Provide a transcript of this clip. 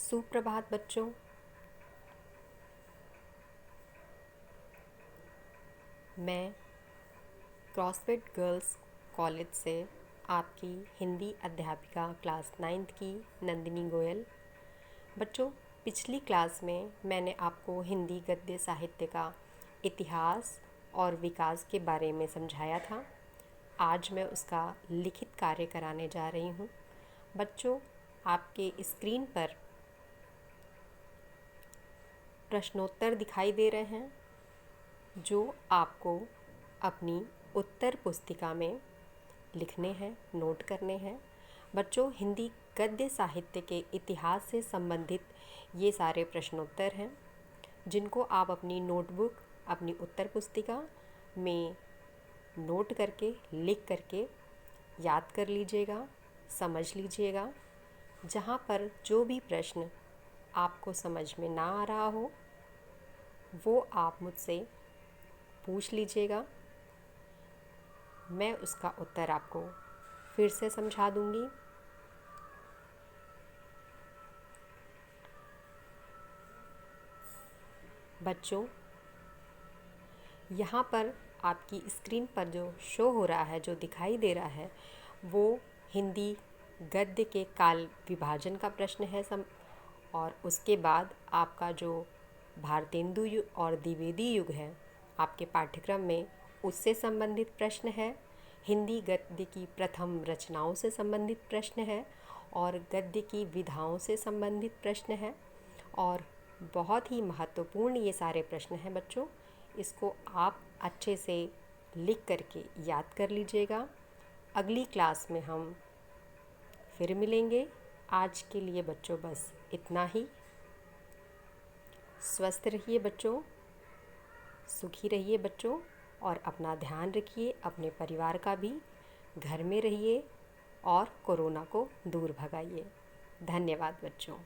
सुप्रभात बच्चों। मैं क्रॉसफिट गर्ल्स कॉलेज से आपकी हिंदी अध्यापिका क्लास 9th की नंदिनी गोयल। बच्चों, पिछली क्लास में मैंने आपको हिंदी गद्य साहित्य का इतिहास और विकास के बारे में समझाया था। आज मैं उसका लिखित कार्य कराने जा रही हूँ। बच्चों, आपके स्क्रीन पर प्रश्नोत्तर दिखाई दे रहे हैं जो आपको अपनी उत्तर पुस्तिका में लिखने हैं, नोट करने हैं। बच्चों, हिंदी गद्य साहित्य के इतिहास से संबंधित ये सारे प्रश्नोत्तर हैं जिनको आप अपनी नोटबुक, अपनी उत्तर पुस्तिका में नोट करके, लिख करके याद कर लीजिएगा, समझ लीजिएगा। जहाँ पर जो भी प्रश्न आपको समझ में ना आ रहा हो वो आप मुझसे पूछ लीजिएगा। मैं उसका उत्तर आपको फिर से समझा दूंगी। बच्चों, यहाँ पर आपकी स्क्रीन पर जो शो हो रहा है, जो दिखाई दे रहा है, वो हिंदी गद्य के काल विभाजन का प्रश्न है और उसके बाद आपका जो भारतेंदु युग और द्विवेदी युग है आपके पाठ्यक्रम में, उससे संबंधित प्रश्न है। हिंदी गद्य की प्रथम रचनाओं से संबंधित प्रश्न है और गद्य की विधाओं से संबंधित प्रश्न है। और बहुत ही महत्वपूर्ण ये सारे प्रश्न हैं बच्चों। इसको आप अच्छे से लिख करके याद कर लीजिएगा। अगली क्लास में हम फिर मिलेंगे। आज के लिए बच्चों बस इतना ही। स्वस्थ रहिए बच्चों, सुखी रहिए बच्चों, और अपना ध्यान रखिए, अपने परिवार का भी। घर में रहिए और कोरोना को दूर भगाइए। धन्यवाद बच्चों।